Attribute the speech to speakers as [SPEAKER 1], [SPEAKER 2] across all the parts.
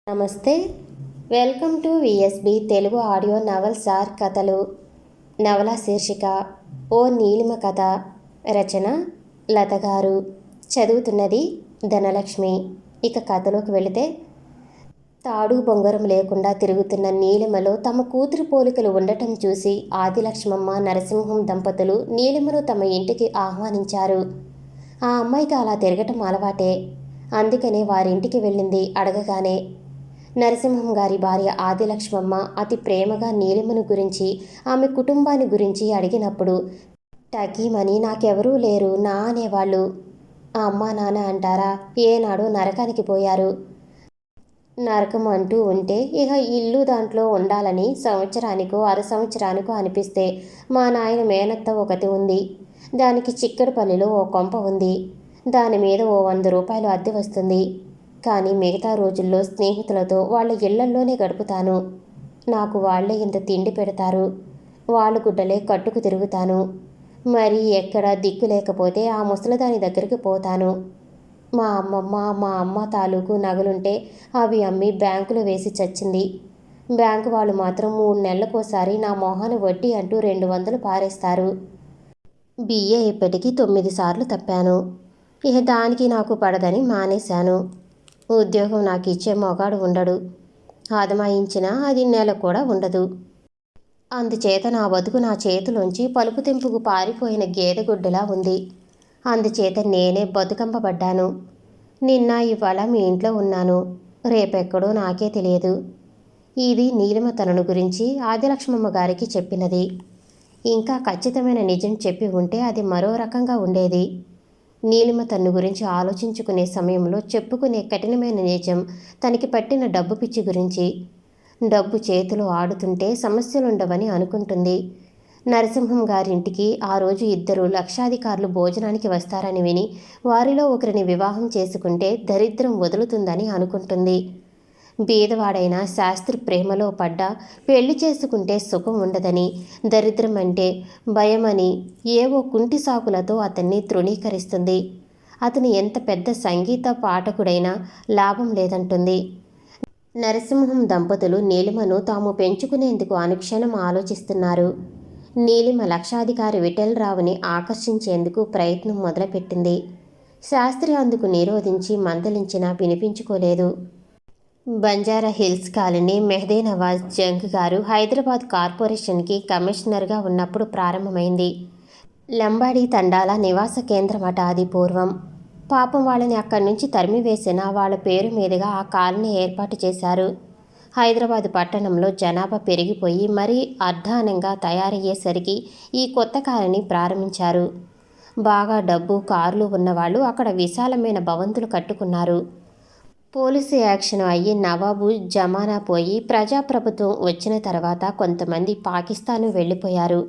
[SPEAKER 1] నమస్తే. Welcome to VSB Telugu audio novels or కథలు. నవల శీర్షిక ఓ నీలిమ కథ. రచన లత గారు. చదువుతున్నది ధనలక్ష్మి. ఇక కథలోకి వెళితే, తాడు బొంగరం లేకుండా తిరుగుతున్న నీలిమలో తమ కూతురు పోలికలు ఉండటం చూసి ఆదిలక్ష్మమ్మ నరసింహం దంపతులు నీలిమను తమ ఇంటికి ఆహ్వానించారు. ఆ అమ్మాయికి అలా తిరగటం అలవాటే. అందుకనే వారింటికి వెళ్ళింది. అడగగానే నరసింహం గారి భార్య ఆదిలక్ష్మమ్మ అతి ప్రేమగా నీలిమను గురించి, ఆమె కుటుంబాన్ని గురించి అడిగినప్పుడు టకీమని నాకెవరూ లేరు నా అనేవాళ్ళు. ఆ అమ్మా నాన్న అంటారా, ఏనాడు నరకానికి పోయారు. నరకం అంటూ ఉంటే ఇక ఇల్లు దాంట్లో ఉండాలని సంవత్సరానికో అర సంవత్సరానికో అనిపిస్తే మా నాయన మేనత్త ఒకటి ఉంది. దానికి చిక్కడపల్లిలో ఓ కొంప ఉంది. దాని మీద ఓ 100 రూపాయలు అద్దె వస్తుంది. కానీ మిగతా రోజుల్లో స్నేహితులతో వాళ్ళ ఇళ్లల్లోనే గడుపుతాను. నాకు వాళ్లే ఇంత తిండి పెడతారు. వాళ్ళ గుడ్డలే కట్టుకు తిరుగుతాను. మరి ఎక్కడ దిక్కు లేకపోతే ఆ ముసలిదాని దగ్గరికి పోతాను. మా అమ్మ తాలూకు నగలుంటే అవి అమ్మి బ్యాంకులో వేసి చచ్చింది. బ్యాంకు వాళ్ళు మాత్రం 3 నెలలకోసారి నా మొహాన వడ్డీ అంటూ 200 పారేస్తారు. బిఏ ఇప్పటికీ 9 సార్లు తప్పాను. ఇక దానికి నాకు పడదని మానేశాను. ఉద్యోగం నాకు ఇచ్చే మొగాడు ఉండడు. ఆదమాయించినా అది నెల కూడా ఉండదు. అందుచేత నా బతుకు నా చేతిలోంచి పలుపు తెంపుకు పారిపోయిన గేదెగుడ్డులా ఉంది. అందుచేత నేనే బతుకంపబడ్డాను. నిన్న ఇవాళ మీ ఇంట్లో ఉన్నాను. రేపెక్కడో నాకే తెలియదు. ఇది నీలిమ తనను గురించి ఆదిలక్ష్మమ్మ గారికి చెప్పినది. ఇంకా ఖచ్చితమైన నిజం చెప్పి ఉంటే అది మరో రకంగా ఉండేది. నీలిమ తన్ను గురించి ఆలోచించుకునే సమయంలో చెప్పుకునే కఠినమైన నిజం తనకి పట్టిన డబ్బు పిచ్చి గురించి. డబ్బు చేతులు ఆడుతుంటే సమస్యలుండవని అనుకుంటుంది. నరసింహం గారింటికి ఆ రోజు 2 లక్షాధికారులు భోజనానికి వస్తారని విని వారిలో ఒకరిని వివాహం చేసుకుంటే దరిద్రం వదులుతుందని అనుకుంటుంది. బీదవాడైన శాస్త్రి ప్రేమలో పడ్డా పెళ్లి చేసుకుంటే సుఖం ఉండదని, దరిద్రం అంటే భయమని ఏవో కుంటి సాకులతో అతన్ని తృణీకరిస్తుంది. అతను ఎంత పెద్ద సంగీత పాఠకుడైనా లాభం లేదంటుంది. నరసింహం దంపతులు నీలిమను తాము పెంచుకునేందుకు అనుక్షణం ఆలోచిస్తున్నారు. నీలిమ లక్షాధికారి విఠలరావుని ఆకర్షించేందుకు ప్రయత్నం మొదలుపెట్టింది. శాస్త్రి అందుకు నిరోధించి మందలించినా వినిపించుకోలేదు. బంజారా హిల్స్ కాలనీ మెహదీ నవాజ్ జంగ్ గారు హైదరాబాద్ కార్పొరేషన్కి కమిషనర్గా ఉన్నప్పుడు ప్రారంభమైంది. లంబాడీ తండాల నివాస కేంద్రమట అది పూర్వం. పాపం వాళ్ళని అక్కడి నుంచి తరిమివేసిన వాళ్ళ పేరు మీదుగా ఆ కాలనీ ఏర్పాటు చేశారు. హైదరాబాద్ పట్టణంలో జనాభా పెరిగిపోయి మరీ అర్ధానంగా తయారయ్యేసరికి ఈ కొత్త కాలనీ ప్రారంభించారు. బాగా డబ్బు కార్లు ఉన్నవాళ్ళు అక్కడ విశాలమైన భవంతులు కట్టుకున్నారు. పోలీసు యాక్షన్ అయ్యి నవాబు జమానా పోయి ప్రజాప్రభుత్వం వచ్చిన తర్వాత కొంతమంది పాకిస్తాను వెళ్ళిపోయారు.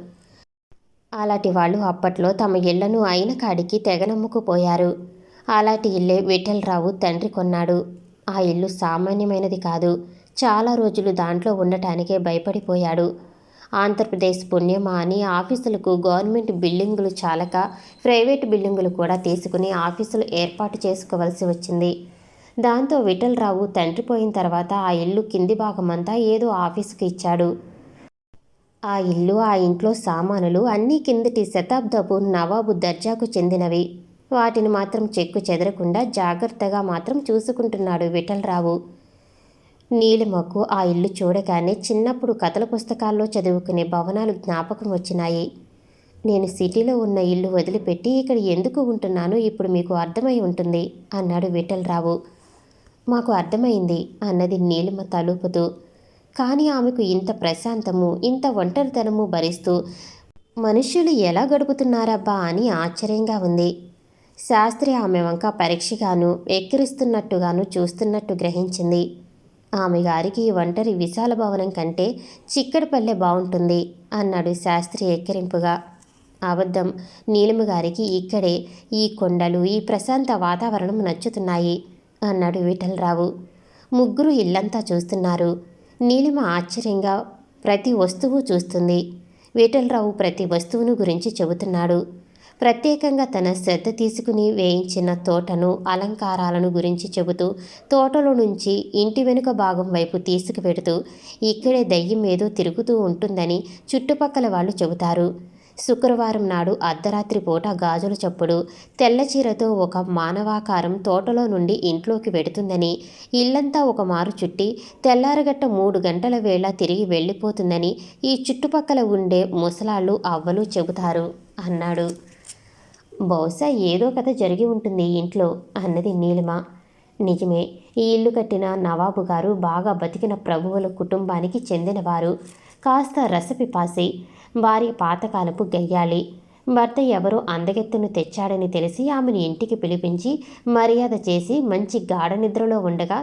[SPEAKER 1] అలాంటి వాళ్ళు అప్పట్లో తమ ఇళ్లను అయిన కాడికి తెగనమ్ముకుపోయారు. అలాంటి ఇల్లే విఠలరావు తండ్రి కొన్నాడు. ఆ ఇల్లు సామాన్యమైనది కాదు. చాలా రోజులు దాంట్లో ఉండటానికే భయపడిపోయాడు. ఆంధ్రప్రదేశ్ పుణ్యమా అని ఆఫీసులకు గవర్నమెంట్ బిల్డింగులు చాలక ప్రైవేటు బిల్డింగులు కూడా తీసుకుని ఆఫీసులు ఏర్పాటు చేసుకోవలసి వచ్చింది. దాంతో విఠలరావు తండ్రి పోయిన తర్వాత ఆ ఇల్లు కింది భాగమంతా ఏదో ఆఫీసుకి ఇచ్చాడు. ఆ ఇల్లు, ఆ ఇంట్లో సామానులు అన్నీ కిందటి శతాబ్దపు నవాబు దర్జాకు చెందినవి. వాటిని మాత్రం చెక్కు చెదరకుండా జాగ్రత్తగా మాత్రం చూసుకుంటున్నాడు విఠలరావు. నీలిమకు ఆ ఇల్లు చూడగానే చిన్నప్పుడు కథల పుస్తకాల్లో చదువుకునే భవనాలు జ్ఞాపకం వచ్చినాయి. నేను సిటీలో ఉన్న ఇల్లు వదిలిపెట్టి ఇక్కడ ఎందుకు ఉంటున్నానో ఇప్పుడు మీకు అర్థమై ఉంటుంది అన్నాడు విఠలరావు. మాకు అర్థమైంది అన్నది నీలిమ తలుపుతూ. కానీ ఆమెకు ఇంత ప్రశాంతము, ఇంత ఒంటరితనము భరిస్తూ మనుష్యులు ఎలా గడుపుతున్నారబ్బా అని ఆశ్చర్యంగా ఉంది. శాస్త్రి ఆమె వంక పరీక్షగాను ఎక్కిరిస్తున్నట్టుగాను చూస్తున్నట్టు గ్రహించింది. ఆమె గారికి ఒంటరి విశాల భవనం కంటే చిక్కడపల్లె బాగుంటుంది అన్నాడు శాస్త్రి ఎక్కిరింపుగా. అబద్ధం. నీలిమ గారికి ఇక్కడే ఈ కొండలు, ఈ ప్రశాంత వాతావరణం నచ్చుతున్నాయి అన్నాడు విఠలరావు. ముగ్గురు ఇల్లంతా చూస్తున్నారు. నీలిమ ఆశ్చర్యంగా ప్రతి వస్తువు చూస్తుంది. విఠలరావు ప్రతి వస్తువును గురించి చెబుతున్నాడు. ప్రత్యేకంగా తన శ్రద్ధ తీసుకుని వేయించిన తోటను అలంకారాలను గురించి చెబుతూ తోటలో నుంచి ఇంటి వెనుక భాగం వైపు తీసుకువెడుతూ ఇక్కడే దయ్యం ఏదో తిరుగుతూ ఉంటుందని చుట్టుపక్కల వాళ్ళు చెబుతారు. శుక్రవారం నాడు అర్ధరాత్రి పూట గాజుల చప్పుడు తెల్ల చీరతో ఒక మానవాకారం తోటలో నుండి ఇంట్లోకి వెడుతుందని, ఇల్లంతా ఒక మారు చుట్టి తెల్లారగట్ట 3 గంటల వేళ తిరిగి వెళ్ళిపోతుందని ఈ చుట్టుపక్కల ఉండే ముసలాళ్ళు అవ్వలు చెబుతారు అన్నాడు. బహుశా ఏదో కథ జరిగి ఉంటుంది ఇంట్లో అన్నది నీలిమ. నిజమే, ఈ ఇల్లు కట్టిన నవాబు గారు బాగా బతికిన ప్రభువుల కుటుంబానికి చెందినవారు. కాస్త రసపిపాసి, భార్య పాతకాలపు గయ్యాలి. భర్త ఎవరో అందగెత్తును తెచ్చాడని తెలిసి ఆమెను ఇంటికి పిలిపించి మర్యాద చేసి మంచి గాఢ నిద్రలో ఉండగా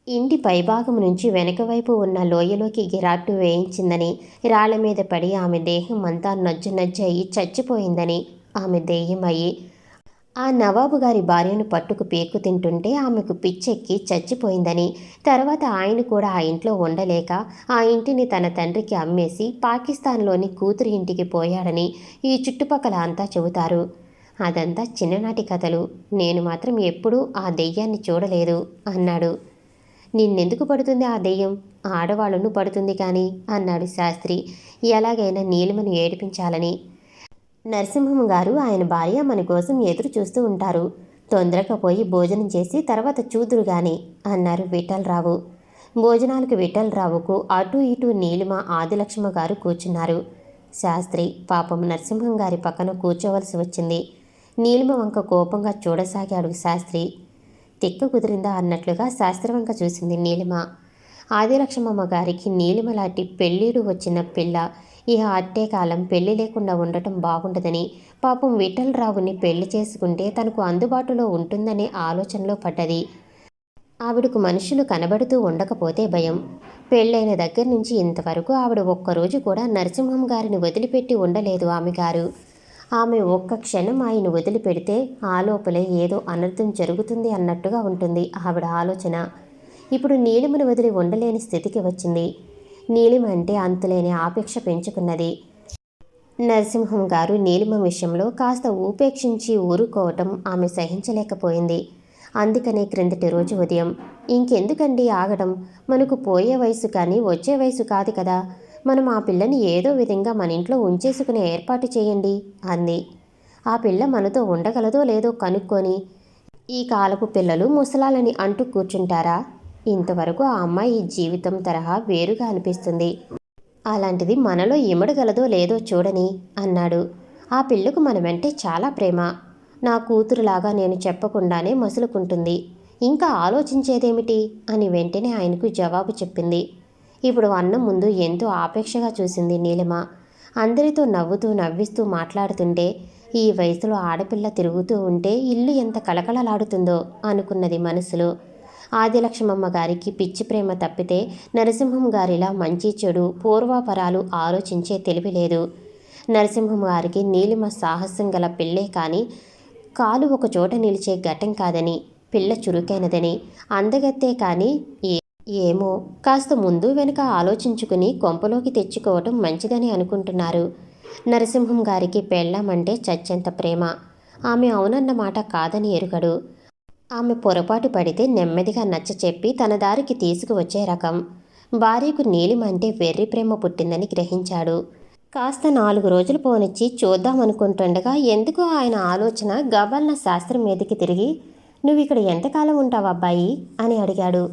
[SPEAKER 1] ఇంటి పైభాగం నుంచి వెనక వైపు ఉన్న లోయలోకి గిరాటు వేయించిందని, రాళ్ల మీద పడి ఆమె దేహం అంతా నజ్జు నజ్జయి చచ్చిపోయిందని, ఆమె దెయ్యమయ్యి ఆ నవాబు గారి భార్యను పట్టుకు పీకు తింటుంటే ఆమెకు పిచ్చెక్కి చచ్చిపోయిందని, తర్వాత ఆయన కూడా ఆ ఇంట్లో ఉండలేక ఆ ఇంటిని తన తండ్రికి అమ్మేసి పాకిస్తాన్లోని కూతురి ఇంటికి పోయాడని ఈ చుట్టుపక్కల అంతా చెబుతారు. అదంతా చిన్ననాటి కథలు. నేను మాత్రం ఎప్పుడూ ఆ దెయ్యాన్ని చూడలేదు అన్నాడు. నిన్నెందుకు పడుతుంది ఆ దెయ్యం? ఆడవాళ్ళను పడుతుంది కానీ అన్నాడు శాస్త్రి, ఎలాగైనా నీలిమను ఏడిపించాలని. నరసింహం గారు ఆయన భార్య మన కోసం ఎదురు చూస్తూ ఉంటారు. తొందరగా పోయి భోజనం చేసి తర్వాత చూదురు గాని అన్నారు విఠలరావు. భోజనాలకు విఠలరావుకు అటు ఇటు నీలిమ, ఆదిలక్ష్మ గారు కూర్చున్నారు. శాస్త్రి పాపం నరసింహం గారి పక్కన కూర్చోవలసి వచ్చింది. నీలిమ వంక కోపంగా చూడసాగాడు శాస్త్రి. తిక్క కుదిరిందా అన్నట్లుగా శాస్త్రి వంక చూసింది నీలిమ. ఆదిలక్ష్మమ్మ గారికి నీలిమ లాంటి పెళ్ళీడు వచ్చిన పిల్ల ఇహ అట్టే కాలం పెళ్లి లేకుండా ఉండటం బాగుండదని, పాపం విఠలరావుని పెళ్లి చేసుకుంటే తనకు అందుబాటులో ఉంటుందనే ఆలోచనలో పడ్డది. ఆవిడకు మనుషులు కనబడుతూ ఉండకపోతే భయం. పెళ్ళైన దగ్గర నుంచి ఇంతవరకు ఆవిడ ఒక్కరోజు కూడా నరసింహం గారిని వదిలిపెట్టి ఉండలేదు ఆమె గారు. ఆమె ఒక్క క్షణం ఆయన వదిలిపెడితే ఆ లోపలే ఏదో అనర్థం జరుగుతుంది అన్నట్టుగా ఉంటుంది ఆవిడ ఆలోచన. ఇప్పుడు నీలిమను వదిలి ఉండలేని స్థితికి వచ్చింది. నీలిమ అంటే అంతులేని ఆపేక్ష పెంచుకున్నది. నరసింహం గారు నీలిమ విషయంలో కాస్త ఉపేక్షించి ఊరుకోవటం ఆమె సహించలేకపోయింది. అందుకనే క్రిందటి రోజు ఉదయం, ఇంకెందుకండి ఆగడం, మనకు పోయే వయసు కానీ వచ్చే వయసు కాదు కదా, మనం ఆ పిల్లని ఏదో విధంగా మన ఇంట్లో ఉంచేసుకునే ఏర్పాటు చేయండి అంది. ఆ పిల్ల మనతో ఉండగలదో లేదో కనుక్కొని, ఈ కాలపు పిల్లలు ముసలాలని అంటూ కూర్చుంటారా? ఇంతవరకు ఆ అమ్మాయి జీవితం తరహా వేరుగా అనిపిస్తుంది. అలాంటిది మనలో ఇమడగలదో లేదో చూడని అన్నాడు. ఆ పిల్లకు మనమంటే చాలా ప్రేమ. నా కూతురులాగా నేను చెప్పకుండానే మసులుకుంటుంది. ఇంకా ఆలోచించేదేమిటి అని వెంటనే ఆయనకు జవాబు చెప్పింది. ఇప్పుడు అన్నం ముందు ఎంతో ఆపేక్షగా చూసింది నీలిమ. అందరితో నవ్వుతూ నవ్విస్తూ మాట్లాడుతుంటే, ఈ వయసులో ఆడపిల్ల తిరుగుతూ ఉంటే ఇల్లు ఎంత కళకళలాడుతుందో అనుకున్నది మనసులో. ఆదిలక్ష్మమ్మ గారికి పిచ్చి ప్రేమ తప్పితే నరసింహం గారిలా మంచి చెడు పూర్వాపరాలు ఆలోచించే తెలివి లేదు. నరసింహం గారికి నీలిమ సాహసం గల పిల్లే కానీ కాలు ఒక చోట నిలిచే ఘటం కాదని, పిల్ల చురుకైనదని, అందగత్తే కానీ ఏమో కాస్త ముందు వెనుక ఆలోచించుకుని కొంపలోకి తెచ్చుకోవటం మంచిదని అనుకుంటున్నారు. నరసింహం గారికి పెళ్ళామంటే చచ్చెంత ప్రేమ. ఆమె అవునన్న మాట కాదని ఎరుగడు. ఆమె పొరపాటు పడితే నెమ్మదిగా నచ్చ చెప్పి తన దారికి తీసుకువచ్చే రకం. భార్యకు నీలిమ అంటే వెర్రి ప్రేమ పుట్టిందని గ్రహించాడు. కాస్త 4 రోజులు పోనిచ్చి చూద్దామనుకుంటుండగా ఎందుకో ఆయన ఆలోచన గబల్న శాస్త్రం మీదకి తిరిగి, నువ్వు ఇక్కడ ఎంతకాలం ఉంటావు అబ్బాయి అని అడిగాడు.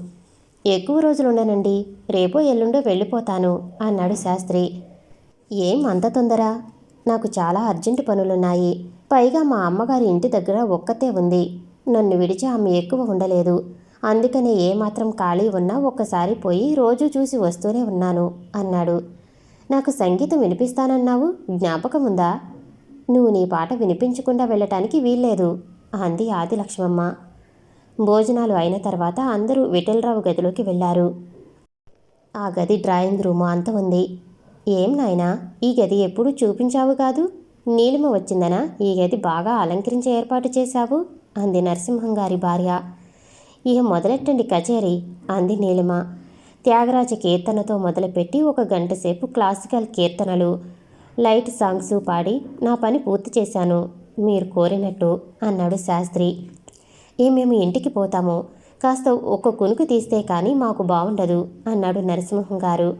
[SPEAKER 1] ఎక్కువ రోజులుండనండి, రేపో ఎల్లుండో వెళ్ళిపోతాను అన్నాడు శాస్త్రి. ఏం అంత తొందర? నాకు చాలా అర్జెంటు పనులున్నాయి. పైగా మా అమ్మగారి ఇంటి దగ్గర ఒక్కతే ఉంది. నన్ను విడిచి ఆమె ఎక్కువ ఉండలేదు. అందుకనే ఏమాత్రం ఖాళీ ఉన్నా ఒక్కసారి పోయి రోజు చూసి వస్తూనే ఉన్నాను అన్నాడు. నాకు సంగీతం వినిపిస్తానన్నావు, జ్ఞాపకం ఉందా? నువ్వు నీ పాట వినిపించకుండా వెళ్ళటానికి వీల్లేదు అంది ఆదిలక్ష్మమ్మ. భోజనాలు అయిన తర్వాత అందరూ విఠలరావు గదిలోకి వెళ్ళారు. ఆ గది డ్రాయింగ్ రూము అంత ఉంది. ఏం నాయనా, ఈ గది ఎప్పుడూ చూపించావు కాదు? నీలిమ వచ్చిందనా ఈ గది బాగా అలంకరించి ఏర్పాటు చేశావు అంది నరసింహం గారి భార్య. ఇక మొదలెట్టండి కచేరీ అంది నీలిమ. త్యాగరాజ కీర్తనతో మొదలుపెట్టి 1 గంట సేపు క్లాసికల్ కీర్తనలు, లైట్ సాంగ్స్ పాడి నా పని పూర్తి చేశాను, మీరు కోరినట్టు అన్నాడు శాస్త్రి. మేము ఇంటికి పోతాము, కాస్త ఒక్క కునుకు తీస్తే కానీ మాకు బాగుండదు అన్నాడు నరసింహం గారు.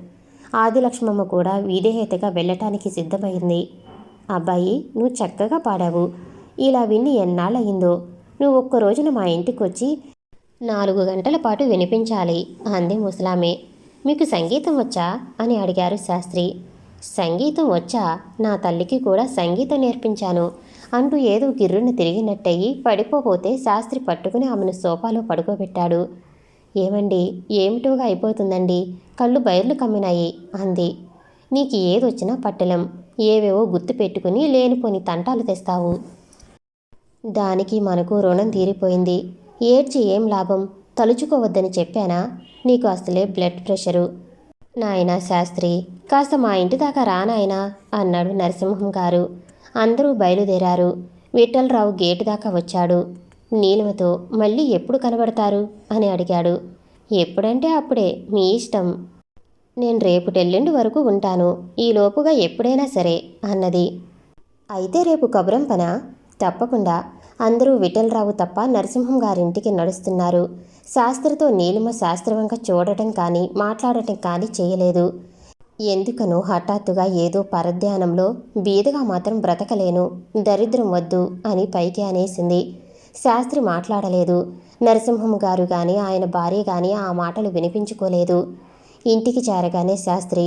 [SPEAKER 1] ఆదిలక్ష్మమ్మ కూడా విధేయతగా వెళ్ళటానికి సిద్ధమైంది. అబ్బాయి, నువ్వు చక్కగా పాడావు. ఇలా విని ఎన్నాళ్ళయిందో. నువ్వు ఒక్క రోజున మా ఇంటికి వచ్చి 4 గంటల పాటు వినిపించాలి అంది ముసలామె. మీకు సంగీతం వచ్చా అని అడిగారు శాస్త్రి. సంగీతం వచ్చా? నా తల్లికి కూడా సంగీతం నేర్పించాను అంటూ ఏదో గిర్రున తిరిగినట్టయి పడిపోతే శాస్త్రి పట్టుకుని ఆమెను సోఫాలో పడుకోబెట్టాడు. ఏమండి, ఏమిటోగా అయిపోతుందండి, కళ్ళు బయర్లు కమ్మినాయి అంది. నీకు ఏదొచ్చినా పట్టలం, ఏవేవో గుర్తు పెట్టుకుని లేనిపోని తంటాలు తెస్తావు. దానికి మనకు రుణం తీరిపోయింది. ఏడ్చి ఏం లాభం? తలుచుకోవద్దని చెప్పానా? నీకు అసలే బ్లడ్ ప్రెషరు. నాయనా శాస్త్రి, కాస్త మా ఇంటి దాకా రానాయనా అన్నాడు నరసింహం గారు. అందరూ బయలుదేరారు. విఠలరావు గేటు దాకా వచ్చాడు. నీలిమతో మళ్ళీ ఎప్పుడు కనబడతారు అని అడిగాడు. ఎప్పుడంటే అప్పుడే, మీ ఇష్టం. నేను రేపుటెల్లుండి వరకు ఉంటాను, ఈలోపుగా ఎప్పుడైనా సరే అన్నది. అయితే రేపు కబురంపనా? తప్పకుండా. అందరూ విఠలరావు తప్ప నరసింహం గారింటికి నడుస్తున్నారు. శాస్త్రితో నీలిమ శాస్త్రవంక చూడటం కానీ మాట్లాడటం కానీ చేయలేదు. ఎందుకనో హఠాత్తుగా ఏదో పరధ్యానంలో బీదగా మాత్రం బ్రతకలేను, దరిద్రం వద్దు అని పైకి అనేసింది. శాస్త్రి మాట్లాడలేదు. నరసింహం గారు కానీ ఆయన భార్య కానీ ఆ మాటలు వినిపించుకోలేదు. ఇంటికి చేరగానే శాస్త్రి,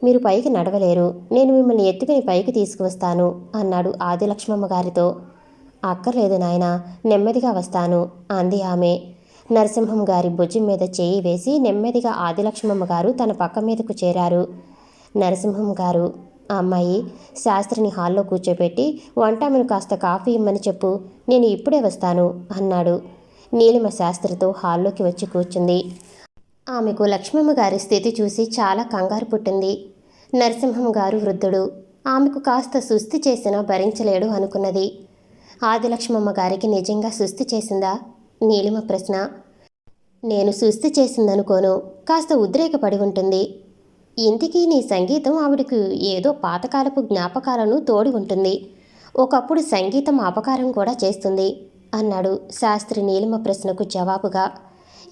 [SPEAKER 1] మీరు పైకి నడవలేరు, నేను మిమ్మల్ని ఎత్తుకుని పైకి తీసుకువస్తాను అన్నాడు ఆదిలక్ష్మమ్మ గారితో. అక్కర్లేదు నాయనా, నెమ్మదిగా వస్తాను అంది ఆమె. నరసింహం గారి భుజం మీద చేయి వేసి నెమ్మదిగా ఆదిలక్ష్మమ్మ గారు తన పక్క మీదకు చేరారు. నరసింహం గారు, అమ్మాయి, శాస్త్రిని హాల్లో కూర్చోబెట్టి వంటామెను కాస్త కాఫీ ఇమ్మని చెప్పు, నేను ఇప్పుడే వస్తాను అన్నాడు. నీలిమ శాస్త్రితో హాల్లోకి వచ్చి కూర్చుంది. ఆమెకు లక్ష్మమ్మ గారి స్థితి చూసి చాలా కంగారు పుట్టింది. నరసింహం గారు వృద్ధుడు, ఆమెకు కాస్త సుస్థి చేసినా భరించలేడు అనుకున్నది. ఆదిలక్ష్మమ్మ గారికి నిజంగా సుస్థి చేసిందా? నీలిమ ప్రశ్న. నేను సుస్థి చేసిందనుకోను, కాస్త ఉద్రేకపడి ఉంటుంది. ఇంటికి నీ సంగీతం ఆవిడకు ఏదో పాతకాలపు జ్ఞాపకాలను తోడి ఉంటుంది. ఒకప్పుడు సంగీతం అపకారం కూడా చేస్తుంది అన్నాడు శాస్త్రి నీలిమ ప్రశ్నకు జవాబుగా.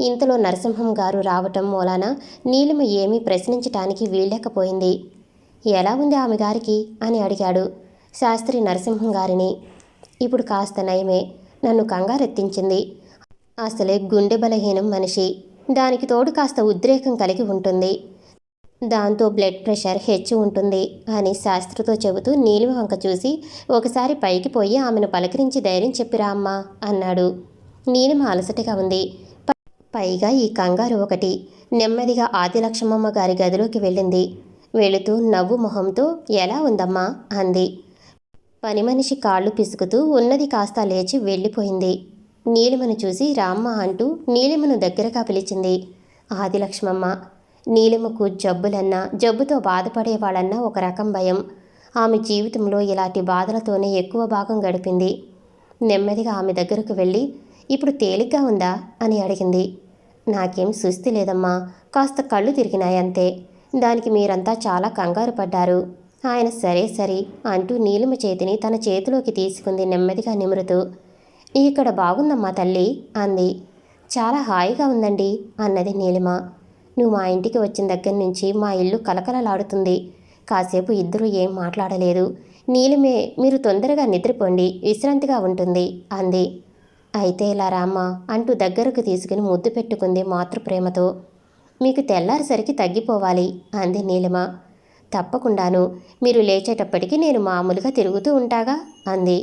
[SPEAKER 1] ఇంతలో నరసింహం గారు రావటం మూలాన నీలిమ ఏమీ ప్రశ్నించటానికి వీల్లేకపోయింది. ఎలా ఉంది ఆమె గారికి అని అడిగాడు శాస్త్రి నరసింహం గారిని. ఇప్పుడు కాస్త నయమే, నన్ను కంగారెత్తించింది. అసలే గుండె బలహీనం మనిషి, దానికి తోడు కాస్త ఉద్రేకం కలిగి ఉంటుంది, దాంతో బ్లడ్ ప్రెషర్ హెచ్చు ఉంటుంది అని శాస్త్రితో చెబుతూ నీలిమ వంక చూసి, ఒకసారి పైకి పోయి ఆమెను పలకరించి ధైర్యం చెప్పిరా అమ్మా అన్నాడు. నీలిమ అలసటగా ఉంది. పైగా ఈ కంగారు ఒకటి. నెమ్మదిగా ఆదిలక్ష్మమ్మ గారి గదిలోకి వెళ్ళింది. వెళుతూ నవ్వు మొహంతో ఎలా ఉందమ్మా అంది. పని మనిషి కాళ్ళు పిసుకుతూ ఉన్నది కాస్త లేచి వెళ్ళిపోయింది. నీలిమను చూసి రామ్మ అంటూ నీలిమను దగ్గరగా పిలిచింది ఆదిలక్ష్మమ్మ. నీలిమకు జబ్బులన్నా, జబ్బుతో బాధపడేవాళ్ళన్నా ఒక రకం భయం. ఆమె జీవితంలో ఇలాంటి బాధలతోనే ఎక్కువ భాగం గడిపింది. నెమ్మదిగా ఆమె దగ్గరకు వెళ్ళి, ఇప్పుడు తేలిగ్గా ఉందా అని అడిగింది. నాకేం సుస్థి లేదమ్మా, కాస్త కళ్ళు తిరిగినాయంతే. దానికి మీరంతా చాలా కంగారు పడ్డారు. ఆయన సరే సరే అంటూ నీలిమ చేతిని తన చేతిలోకి తీసుకుంది నెమ్మదిగా నిమురుతూ. ఇక్కడ బాగుందమ్మా తల్లి అంది. చాలా హాయిగా ఉందండి అన్నది నీలిమ. నువ్వు మా ఇంటికి వచ్చిన దగ్గర నుంచి మా ఇల్లు కలకలలాడుతుంది. కాసేపు ఇద్దరూ ఏం మాట్లాడలేదు. నీలిమే, మీరు తొందరగా నిద్రపోండి, విశ్రాంతిగా ఉంటుంది అంది. అయితే ఇలా రామ్మా అంటూ దగ్గరకు తీసుకుని ముద్దు పెట్టుకుంది మాతృప్రేమతో. మీకు తెల్లారిసరికి తగ్గిపోవాలి అంది నీలిమ. తప్పకుండాను, మీరు లేచేటప్పటికి నేను మామూలుగా తిరుగుతూ ఉంటాగా అంది.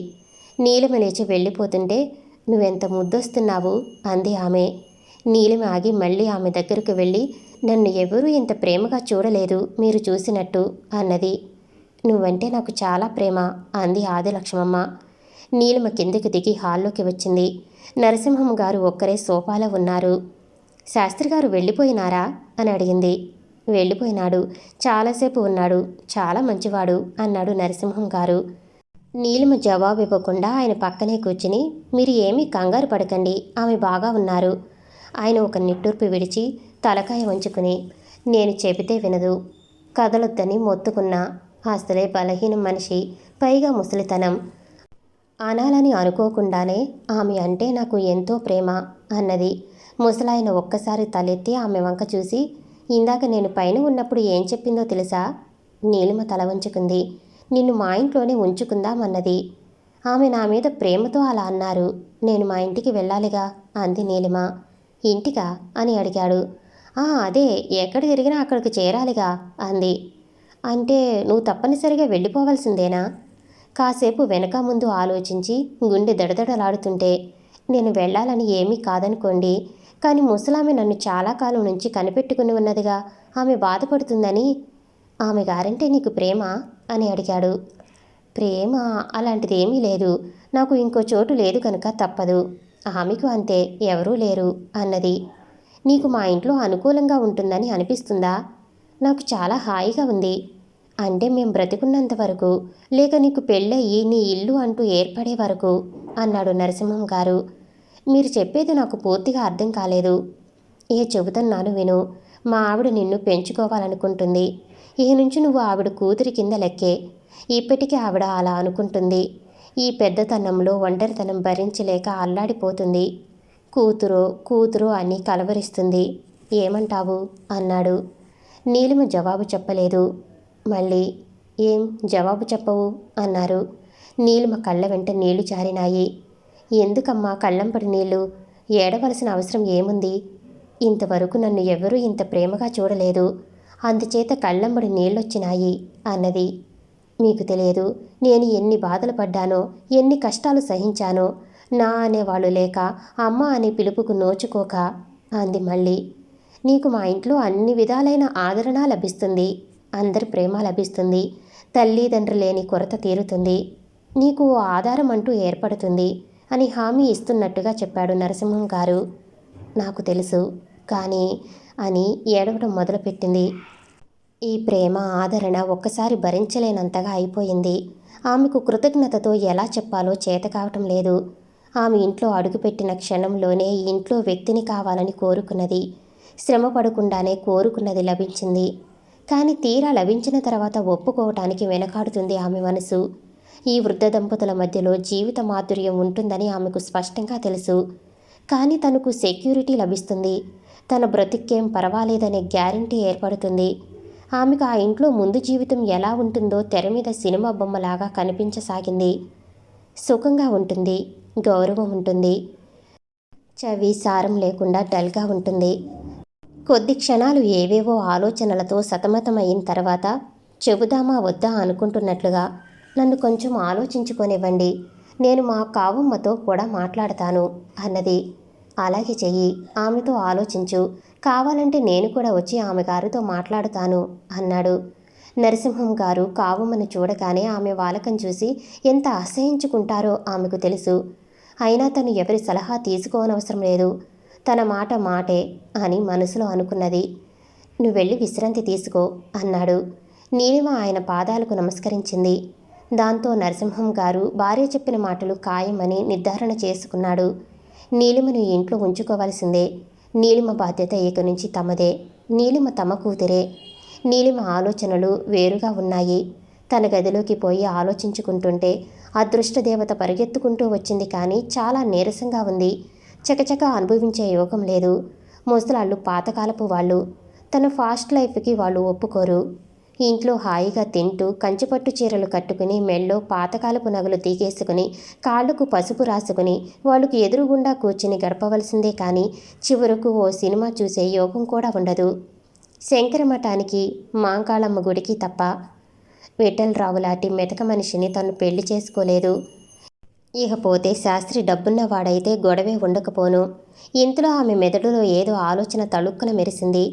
[SPEAKER 1] నీలిమ లేచి వెళ్ళిపోతుంటే, నువ్వెంత ముద్దొస్తున్నావు అంది ఆమె. నీలిమ ఆగి మళ్ళీ ఆమె దగ్గరకు వెళ్ళి, నన్ను ఎవరూ ఇంత ప్రేమగా చూడలేదు మీరు చూసినట్టు అన్నది. నువ్వంటే నాకు చాలా ప్రేమ అంది ఆదిలక్ష్మమ్మ. నీలిమ కిందకి దిగి హాల్లోకి వచ్చింది. నరసింహం గారు ఒక్కరే సోఫాలో ఉన్నారు. శాస్త్రి గారు వెళ్ళిపోయినారా అని అడిగింది. వెళ్ళిపోయినాడు, చాలాసేపు ఉన్నాడు, చాలా మంచివాడు అన్నాడు నరసింహం గారు. నీలిమ జవాబు ఇవ్వకుండా ఆయన పక్కనే కూర్చుని, మీరు ఏమీ కంగారు పడకండి, ఆమె బాగా ఉన్నారు. ఆయన ఒక నిట్టూర్పు విడిచి తలకాయ వంచుకుని, నేను చెబితే వినదు, కదలొద్దని మొత్తుకున్నా, అసలే బలహీనం మనిషి, పైగా ముసలితనం. అనాలని అనుకోకుండానే ఆమె అంటే నాకు ఎంతో ప్రేమ అన్నది. ముసలాయన ఒక్కసారి తలెత్తి ఆమె వంక చూసి, ఇందాక నేను పైన ఉన్నప్పుడు ఏం చెప్పిందో తెలుసా? నీలిమ తల వంచుకుంది. నిన్ను మా ఇంట్లోనే ఉంచుకుందామన్నది. ఆమె నా మీద ప్రేమతో అలా అన్నారు. నేను మా ఇంటికి వెళ్ళాలిగా అంది నీలిమ. ఇంటికా అని అడిగాడు. అదే, ఎక్కడ తిరిగినా అక్కడికి చేరాలిగా అంది. అంటే నువ్వు తప్పనిసరిగా వెళ్ళిపోవలసిందేనా? కాసేపు వెనక ముందు ఆలోచించి గుండె దడదడలాడుతుంటే, నేను వెళ్ళాలని ఏమీ కాదనుకోండి, కానీ ముసలామె నన్ను చాలా కాలం నుంచి కనిపెట్టుకుని ఉన్నదిగా, ఆమె బాధపడుతుందని. ఆమె గారంటే నీకు ప్రేమ అని అడిగాడు. ప్రేమ అలాంటిదేమీ లేదు, నాకు ఇంకో చోటు లేదు కనుక తప్పదు. ఆమెకు అంతే, ఎవరూ లేరు అన్నది. నీకు మా ఇంట్లో అనుకూలంగా ఉంటుందని అనిపిస్తుందా? నాకు చాలా హాయిగా ఉంది. అంటే మేం బ్రతికున్నంత వరకు, లేక నీకు పెళ్ళయి నీ ఇల్లు అంటూ ఏర్పడే వరకు అన్నాడు నరసింహం గారు. మీరు చెప్పేది నాకు పూర్తిగా అర్థం కాలేదు. చెబుతున్నాను విను. మా ఆవిడ నిన్ను పెంచుకోవాలనుకుంటుంది. ఇక నుంచి నువ్వు ఆవిడ కూతురి కింద లెక్కే. ఇప్పటికీ ఆవిడ అలా అనుకుంటుంది. ఈ పెద్దతనంలో ఒంటరితనం భరించలేక అల్లాడిపోతుంది. కూతురు అని కలవరిస్తుంది. ఏమంటావు అన్నాడు. నీలిమ జవాబు చెప్పలేదు. మళ్ళీ ఏం జవాబు చెప్పవు అన్నారు. నీలిమ కళ్ళ వెంట నీళ్లు జారినాయి. ఎందుకమ్మా కళ్ళంపడి నీళ్లు? ఏడవలసిన అవసరం ఏముంది? ఇంతవరకు నన్ను ఎవరూ ఇంత ప్రేమగా చూడలేదు, అందుచేత కళ్ళంబడి నీళ్ళొచ్చినాయి అన్నది. మీకు తెలియదు, నేను ఎన్ని బాధలు పడ్డానో, ఎన్ని కష్టాలు సహించానో. నా అనేవాళ్ళు లేక, అమ్మ అనే పిలుపుకు నోచుకోక అంది మళ్ళీ. నీకు మా ఇంట్లో అన్ని విధాలైన ఆదరణ లభిస్తుంది, అందరి ప్రేమ లభిస్తుంది, తల్లిదండ్రులు లేని కొరత తీరుతుంది, నీకు ఓ ఆధారం అంటూ ఏర్పడుతుంది అని హామీ ఇస్తున్నట్టుగా చెప్పాడు నరసింహం గారు. నాకు తెలుసు కానీ అని ఏడవడం మొదలుపెట్టింది. ఈ ప్రేమ ఆదరణ ఒక్కసారి భరించలేనంతగా అయిపోయింది. ఆమెకు కృతజ్ఞతతో ఎలా చెప్పాలో చేత కావటం లేదు. ఆమె ఇంట్లో అడుగుపెట్టిన క్షణంలోనే ఈ ఇంట్లో వ్యక్తిని కావాలని కోరుకున్నది. శ్రమ పడకుండానే కోరుకున్నది లభించింది. కానీ తీరా లభించిన తర్వాత ఒప్పుకోవటానికి వెనకాడుతుంది ఆమె మనసు. ఈ వృద్ధ దంపతుల మధ్యలో జీవిత మాధుర్యం ఉంటుందని ఆమెకు స్పష్టంగా తెలుసు. కానీ తనకు సెక్యూరిటీ లభిస్తుంది, తన బ్రతికేం పర్వాలేదనే గ్యారంటీ ఏర్పడుతుంది. ఆమెకు ఆ ఇంట్లో ముందు జీవితం ఎలా ఉంటుందో తెర మీద సినిమా బొమ్మలాగా కనిపించసాగింది. సుఖంగా ఉంటుంది, గౌరవం ఉంటుంది, చవి సారం లేకుండా డల్గా ఉంటుంది. కొద్ది క్షణాలు ఏవేవో ఆలోచనలతో సతమతమైన తర్వాత చెబుదామా వద్దా అనుకుంటున్నట్లుగా, నన్ను కొంచెం ఆలోచించుకొనివ్వండి, నేను మా కావమ్మతో కూడా మాట్లాడతాను అన్నది. అలాగే చెయ్యి, ఆమెతో ఆలోచించు, కావాలంటే నేను కూడా వచ్చి ఆమె గారితో మాట్లాడుతాను అన్నాడు. నరసింహం గారు కావమ్మను చూడగానే ఆమె వాలకం చూసి ఎంత అసహించుకుంటారో ఆమెకు తెలుసు. అయినా తను ఎవరి సలహా తీసుకోనవసరం లేదు, తన మాట మాటే అని మనసులో అనుకున్నది. నువ్వెళ్ళి విశ్రాంతి తీసుకో అన్నాడు. నీలిమ ఆయన పాదాలకు నమస్కరించింది. దాంతో నరసింహం గారు భార్య చెప్పిన మాటలు ఖాయమని నిర్ధారణ చేసుకున్నాడు. నీలిమను ఇంట్లో ఉంచుకోవాల్సిందే. నీలిమ బాధ్యత ఇక నుంచి తమదే. నీలిమ తమ కూతురే. నీలిమ ఆలోచనలు వేరుగా ఉన్నాయి. తన గదిలోకి పోయి ఆలోచించుకుంటుంటే అదృష్టదేవత పరిగెత్తుకుంటూ వచ్చింది, కానీ చాలా నీరసంగా ఉంది. చకచక అనుభవించే యోగం లేదు. ముసలాళ్ళు పాతకాలపు వాళ్ళు, తన ఫాస్ట్ లైఫ్కి వాళ్ళు ఒప్పుకోరు. ఇంట్లో హాయిగా తింటూ కంచిపట్టు చీరలు కట్టుకుని మెళ్ళో పాతకాలపు నగలు తీగేసుకుని కాళ్లకు పసుపు రాసుకుని వాళ్ళకు ఎదురుగుండా కూర్చుని గడపవలసిందే, కానీ చివరకు ఓ సినిమా చూసే యోగం కూడా ఉండదు. శంకరమఠానికి మాంకాళమ్మ గుడికి తప్ప విఠలరావు లాంటి మెతక మనిషిని తను పెళ్లి చేసుకోలేదు. ఇకపోతే శాస్త్రి డబ్బున్నవాడైతే గొడవే ఉండకపోను. ఇంతలో ఆమె మెదడులో ఏదో ఆలోచన తళుక్కున మెరిసింది.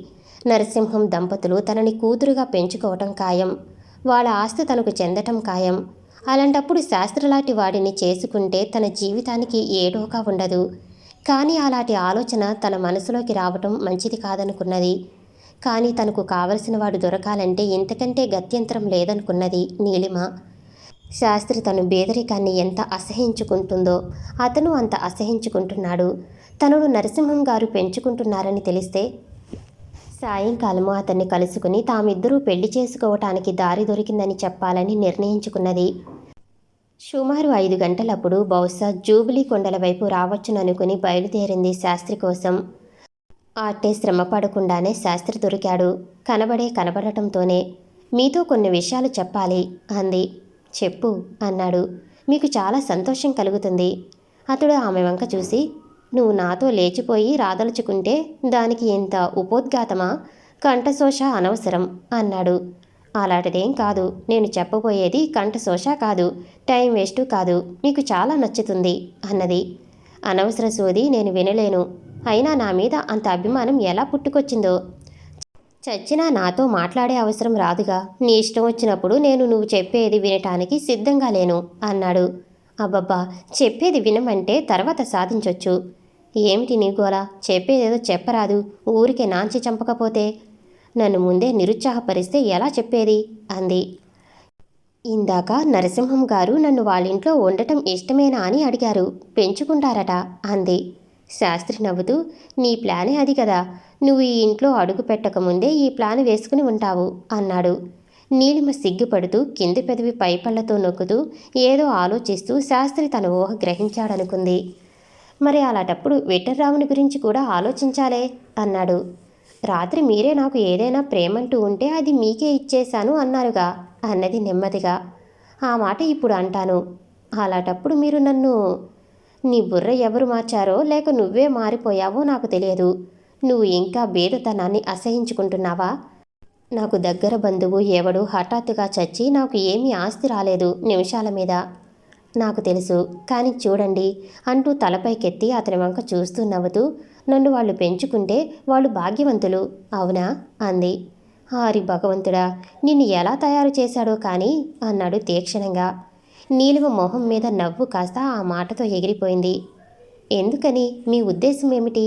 [SPEAKER 1] నరసింహం దంపతులు తనని కూతురుగా పెంచుకోవటం ఖాయం, వాళ్ళ ఆస్తి తనకు చెందటం ఖాయం. అలాంటప్పుడు శాస్త్రలాంటి వాడిని చేసుకుంటే తన జీవితానికి ఏడోగా ఉండదు. కానీ అలాంటి ఆలోచన తన మనసులోకి రావటం మంచిది కాదనుకున్నది. కానీ తనకు కావలసిన వాడు దొరకాలంటే ఇంతకంటే గత్యంతరం లేదనుకున్నది నీలిమ. శాస్త్రి తను పేదరికాన్ని ఎంత అసహించుకుంటుందో అతను అంత అసహించుకుంటున్నాడు. తనను నరసింహం గారు పెంచుకుంటున్నారని తెలిస్తే సాయంకాలము అతన్ని కలుసుకుని తామిద్దరూ పెళ్లి చేసుకోవటానికి దారి దొరికిందని చెప్పాలని నిర్ణయించుకున్నది. సుమారు 5 గంటలప్పుడు బహుశా జూబిలీ కొండల వైపు రావచ్చుననుకుని బయలుదేరింది శాస్త్రి కోసం. అట్టే శ్రమ పడకుండానే శాస్త్రి దొరికాడు. కనబడటంతోనే మీతో కొన్ని విషయాలు చెప్పాలి అంది. చెప్పు అన్నాడు. మీకు చాలా సంతోషం కలుగుతుంది. అతడు ఆమె వంక చూసి, నువ్వు నాతో లేచిపోయి రాదలుచుకుంటే దానికి ఇంత ఉపోద్ఘాతమా? కంఠశోష అనవసరం అన్నాడు. అలాంటిదేం కాదు. నేను చెప్పబోయేది కంఠశోష కాదు, టైం వేస్టు కాదు. మీకు చాలా నచ్చుతుంది అన్నది. అనవసర సోది నేను వినలేను. అయినా నా మీద అంత అభిమానం ఎలా పుట్టుకొచ్చిందో. చచ్చినా నాతో మాట్లాడే అవసరం రాదుగా. నీ ఇష్టం వచ్చినప్పుడు నేను నువ్వు చెప్పేది వినటానికి సిద్ధంగా లేను అన్నాడు. అబ్బబ్బా, చెప్పేది వినమంటే తర్వాత సాధించొచ్చు. ఏమిటి నీ గోల? చెప్పేదేదో చెప్పరాదు. ఊరికే నాంచి చంపకపోతే. నన్ను ముందే నిరుత్సాహపరిస్తే ఎలా చెప్పేది అంది. ఇందాక నరసింహం గారు నన్ను వాళ్ళింట్లో ఉండటం ఇష్టమేనా అని అడిగారు. పెంచుకుంటారట అంది. శాస్త్రి నవ్వుతూ, నీ ప్లానే అది కదా. నువ్వు ఈ ఇంట్లో అడుగు పెట్టకముందే ఈ ప్లాన్ వేసుకుని ఉంటావు అన్నాడు. నీలిమ సిగ్గుపడుతూ కింది పెదవి పైపళ్లతో నొక్కుతూ ఏదో ఆలోచిస్తూ శాస్త్రి తన ఊహ గ్రహించాడనుకుంది. మరి అలాంటప్పుడు విఠలరాముని గురించి కూడా ఆలోచించాలే అన్నాడు. రాత్రి మీరే నాకు ఏదైనా ప్రేమంటూ ఉంటే అది మీకే ఇచ్చేశాను అన్నారుగా అన్నది నెమ్మదిగా. ఆ మాట ఇప్పుడు అంటాను. అలాంటప్పుడు మీరు నన్ను నీ బుర్ర ఎవరు మార్చారో లేక నువ్వే మారిపోయావో నాకు తెలియదు. నువ్వు ఇంకా బేదతనాన్ని అసహించుకుంటున్నావా? నాకు దగ్గర బంధువు ఎవడు హఠాత్తుగా చచ్చి నాకు ఏమీ ఆస్తి రాలేదు నిమిషాల మీద. నాకు తెలుసు. కానీ చూడండి అంటూ తలపైకెత్తి అతని వంక చూస్తూ నవ్వుతూ, నన్ను వాళ్ళు పెంచుకుంటే వాళ్ళు భాగ్యవంతులు అవునా అంది. ఆరి భగవంతుడా, నిన్ను ఎలా తయారు చేశాడో కానీ అన్నాడు తీక్షణంగా. నీలిమ మొహం మీద నవ్వు కాస్త ఆ మాటతో ఎగిరిపోయింది. ఎందుకని? మీ ఉద్దేశం ఏమిటి?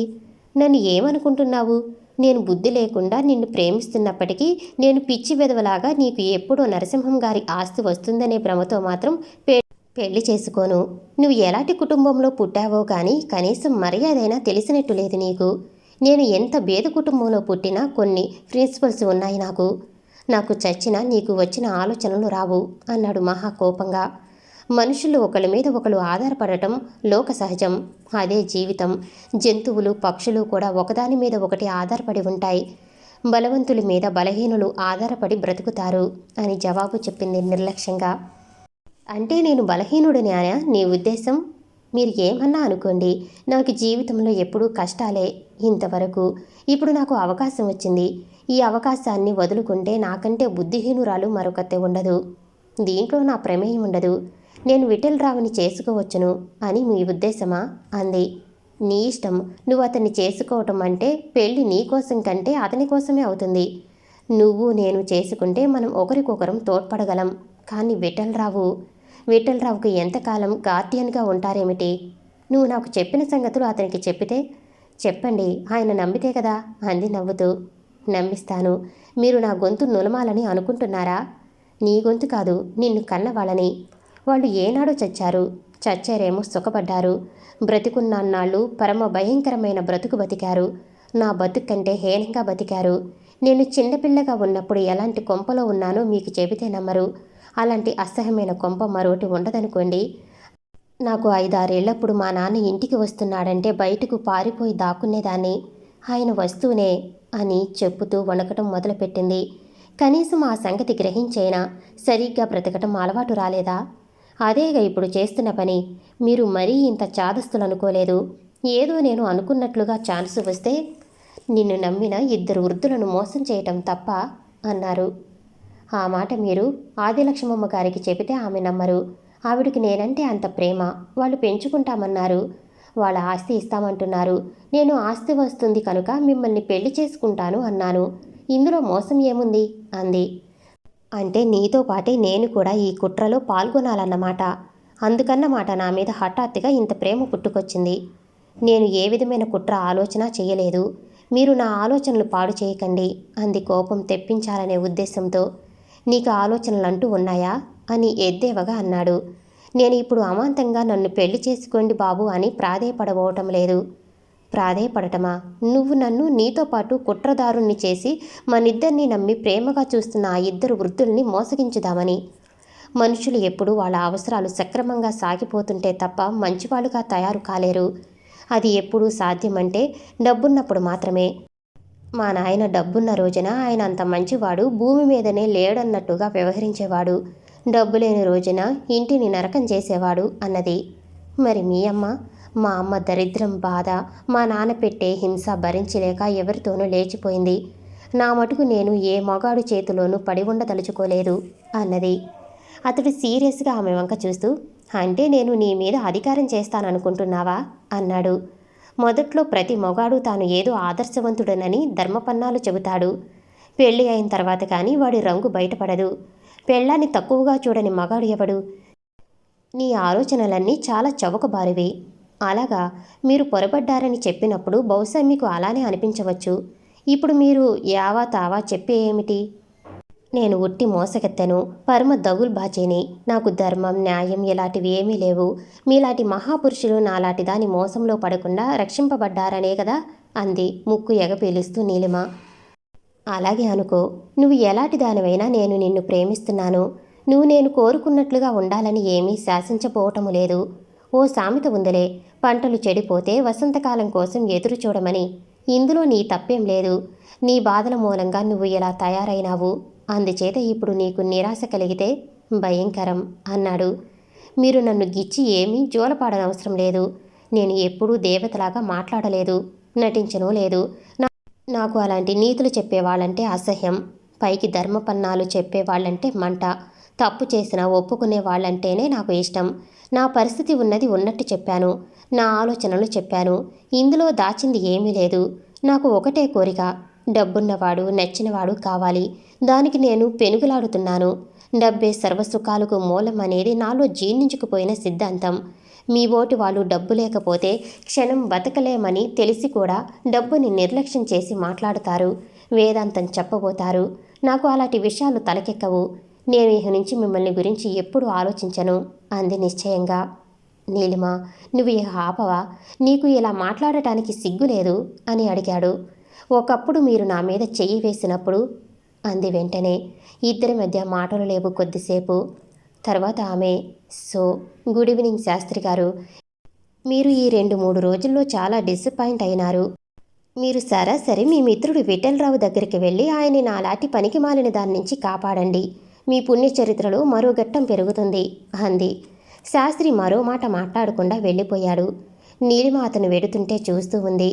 [SPEAKER 1] నన్ను ఏమనుకుంటున్నావు? నేను బుద్ధి లేకుండా నిన్ను ప్రేమిస్తున్నప్పటికీ నేను పిచ్చి వెధవలాగా నీకు ఎప్పుడో నరసింహం గారి ఆస్తి వస్తుందనే భ్రమతో మాత్రం పెళ్లి చేసుకోను. నువ్వు ఎలాంటి కుటుంబంలో పుట్టావో కానీ కనీసం మర్యాదైనా తెలిసినట్టు లేదు నీకు. నేను ఎంత పేద కుటుంబంలో పుట్టినా కొన్ని ప్రిన్సిపల్స్ ఉన్నాయి నాకు. నాకు చచ్చినా నీకు వచ్చిన ఆలోచనలు రావు అన్నాడు మహా కోపంగా. మనుషులు ఒకళ్ళ మీద ఒకళ్ళు ఆధారపడటం లోక సహజం. అదే జీవితం. జంతువులు పక్షులు కూడా ఒకదాని మీద ఒకటి ఆధారపడి ఉంటాయి. బలవంతుల మీద బలహీనులు ఆధారపడి బ్రతుకుతారు అని జవాబు చెప్పింది నిర్లక్ష్యంగా. అంటే నేను బలహీనుడిని అనా నీ ఉద్దేశం? మీరు ఏమన్నా అనుకోండి, నాకు జీవితంలో ఎప్పుడూ కష్టాలే ఇంతవరకు. ఇప్పుడు నాకు అవకాశం వచ్చింది. ఈ అవకాశాన్ని వదులుకుంటే నాకంటే బుద్ధిహీనురాలు మరొకతే ఉండదు. దీంట్లో నా ప్రమేయం ఉండదు. నేను విఠలరావుని చేసుకోవచ్చును అని మీ ఉద్దేశమా అంది. నీ ఇష్టం. నువ్వు అతన్ని చేసుకోవటం అంటే పెళ్ళి నీ కోసం కంటే అతని కోసమే అవుతుంది. నువ్వు నేను చేసుకుంటే మనం ఒకరికొకరం తోడ్పడగలం. కానీ విఠలరావుకి ఎంతకాలం గార్డియన్గా ఉంటారేమిటి? నువ్వు నాకు చెప్పిన సంగతులు అతనికి చెప్పితే? చెప్పండి, ఆయన నమ్మితే కదా అంది నవ్వుతూ. నమ్మిస్తాను. మీరు నా గొంతు నులమాలని అనుకుంటున్నారా? నీ గొంతు కాదు, నిన్ను కన్నవాళ్ళని. వాళ్ళు ఏనాడో చచ్చారు. చచ్చారేమో సుఖపడ్డారు. బ్రతికున్నాళ్ళు పరమ భయంకరమైన బ్రతుకు బతికారు. నా బతుకు కంటే హీనంగా బతికారు. నేను చిన్నపిల్లగా ఉన్నప్పుడు ఎలాంటి కొంపలో ఉన్నానో మీకు చెబితే నమ్మరు. అలాంటి అసహ్యమైన కొంప మరోటి ఉండదనుకోండి. నాకు 5-6 ఏళ్లప్పుడు మా నాన్న ఇంటికి వస్తున్నాడంటే బయటకు పారిపోయి దాక్కునేదాన్ని. ఆయన వస్తూనే అని చెప్పుతూ వణకటం మొదలుపెట్టింది. కనీసం ఆ సంగతి గ్రహించైనా సరిగ్గా బ్రతకటం అలవాటు రాలేదా? అదేగా ఇప్పుడు చేస్తున్న పని. మీరు మరీ ఇంత చాదస్తులనుకోలేదు. ఏదో నేను అనుకున్నట్లుగా ఛాన్సు వస్తే నిన్ను నమ్మిన 2 వృద్ధులను మోసం చేయటం తప్ప అన్నారు. ఆ మాట మీరు ఆదిలక్ష్మమ్మ గారికి చెబితే ఆమె నమ్మరు. ఆవిడికి నేనంటే అంత ప్రేమ. వాళ్ళు పెంచుకుంటామన్నారు. వాళ్ళ ఆస్తి ఇస్తామంటున్నారు. నేను ఆస్తి వస్తుంది కనుక మిమ్మల్ని పెళ్లి చేసుకుంటాను అన్నాను. ఇందులో మోసం ఏముంది అంది. అంటే నీతో పాటే నేను కూడా ఈ కుట్రలో పాల్గొనాలన్నమాట. అందుకన్నమాట నా మీద హఠాత్తుగా ఇంత ప్రేమ పుట్టుకొచ్చింది. నేను ఏ విధమైన కుట్ర ఆలోచన చేయలేదు. మీరు నా ఆలోచనలు పాడు చేయకండి అంది కోపం తెప్పించాలనే ఉద్దేశంతో. నీకు ఆలోచనలంటూ ఉన్నాయా అని ఎద్దేవగా అన్నాడు. నేను ఇప్పుడు అమాంతంగా నన్ను పెళ్లి చేసుకోండి బాబు అని ప్రాధేయపడబోవటం లేదు. ప్రాధేయపడటమా? నువ్వు నన్ను నీతో పాటు కుట్రదారుణ్ణి చేసి మనిద్దరినీ నమ్మి ప్రేమగా చూస్తున్న ఆ ఇద్దరు వృద్ధుల్ని మోసగించుదామని. మనుషులు ఎప్పుడూ వాళ్ళ అవసరాలు సక్రమంగా సాగిపోతుంటే తప్ప మంచివాళ్ళుగా తయారు కాలేరు. అది ఎప్పుడూ సాధ్యమంటే డబ్బున్నప్పుడు మాత్రమే. మా నాయన డబ్బున్న రోజున ఆయన అంత మంచివాడు భూమి మీదనే లేడన్నట్టుగా వ్యవహరించేవాడు. డబ్బు లేని రోజున ఇంటిని నరకం చేసేవాడు అన్నది. మరి మీ అమ్మ? మా అమ్మ దరిద్రం బాధ, మా నాన్న పెట్టే హింస భరించలేక ఎవరితోనూ లేచిపోయింది. నా మటుకు నేను ఏ మగాడు చేతిలోనూ పడి ఉండదలుచుకోలేదు అన్నది. అతడు సీరియస్గా ఆమె వంక చూస్తూ, అంటే నేను నీ మీద అధికారం చేస్తాననుకుంటున్నావా అన్నాడు. మొదట్లో ప్రతి మొగాడు తాను ఏదో ఆదర్శవంతుడనని ధర్మపన్నాలు చెబుతాడు. పెళ్ళి అయిన తర్వాత కానీ వాడి రంగు బయటపడదు. పెళ్ళాన్ని తక్కువగా చూడని మగాడు ఎవడు? నీ ఆలోచనలన్నీ చాలా చవకబారివి. అలాగా మీరు పొరపడ్డారని చెప్పినప్పుడు బహుశా మీకు అలానే అనిపించవచ్చు. ఇప్పుడు మీరు యావా తావా చెప్పే ఏమిటి? నేను ఉట్టి మోసగెత్తెను, పరమ దగుల్బాజీని. నాకు ధర్మం న్యాయం ఇలాంటివి ఏమీ లేవు. మీలాంటి మహాపురుషులు నాలాంటి దాని మోసంలో పడకుండా రక్షింపబడ్డారనే కదా అంది ముక్కు ఎగపీలుస్తూ నీలిమ. అలాగే అనుకో. నువ్వు ఎలాంటి దానివైనా నేను నిన్ను ప్రేమిస్తున్నాను. నువ్వు నేను కోరుకున్నట్లుగా ఉండాలని ఏమీ శాసించపోవటము లేదు. ఓ సామెత ఉందలే, పంటలు చెడిపోతే వసంతకాలం కోసం ఎదురు చూడమని. ఇందులో నీ తప్పేం లేదు. నీ బాధల మూలంగా నువ్వు ఇలా తయారైనావు. అందుచేత ఇప్పుడు నీకు నిరాశ కలిగితే భయంకరం అన్నాడు. మీరు నన్ను గిచ్చి ఏమీ జోలపాడనవసరం లేదు. నేను ఎప్పుడూ దేవతలాగా మాట్లాడలేదు, నటించనూ లేదు. నాకు అలాంటి నీతులు చెప్పేవాళ్ళంటే అసహ్యం. పైకి ధర్మపన్నాలు చెప్పేవాళ్ళంటే మంట. తప్పు చేసినా ఒప్పుకునే వాళ్ళంటేనే నాకు ఇష్టం. నా పరిస్థితి ఉన్నది ఉన్నట్టు చెప్పాను. నా ఆలోచనలు చెప్పాను. ఇందులో దాచింది ఏమీ లేదు. నాకు ఒకటే కోరిక, డబ్బున్నవాడు నచ్చినవాడు కావాలి. దానికి నేను పెనుగులాడుతున్నాను. డబ్బే సర్వసుఖాలకు మూలం అనేది నాలో జీర్ణించుకుపోయిన సిద్ధాంతం. మీ ఓటి వాళ్ళు డబ్బు లేకపోతే క్షణం బతకలేమని తెలిసి కూడా డబ్బుని నిర్లక్ష్యం చేసి మాట్లాడతారు, వేదాంతం చెప్పబోతారు. నాకు అలాంటి విషయాలు తలకెక్కవు. నేను ఇక నుంచి మిమ్మల్ని గురించి ఎప్పుడూ ఆలోచించను అంది నిశ్చయంగా. నీలిమ, నువ్వు ఇక ఆపవా? నీకు ఇలా మాట్లాడటానికి సిగ్గులేదు అని అడిగాడు. ఒకప్పుడు మీరు నా మీద చెయ్యి వేసినప్పుడు అంది వెంటనే. ఇద్దరి మధ్య మాటలు లేవు కొద్దిసేపు. తర్వాత ఆమె, సో గుడ్ ఈవినింగ్ శాస్త్రి గారు. మీరు ఈ 2-3 రోజుల్లో చాలా డిసప్పాయింట్ అయినారు. మీరు సరాసరి మీ మిత్రుడు విఠలరావు దగ్గరికి వెళ్ళి ఆయన్ని నాలాంటి పనికి మాలిన దాని నుంచి కాపాడండి. మీ పుణ్యచరిత్రలో మరో ఘట్టం పెరుగుతుంది అంది. శాస్త్రి మరో మాట మాట్లాడకుండా వెళ్ళిపోయాడు. నీలిమ అతను వెడుతుంటే చూస్తూ ఉంది.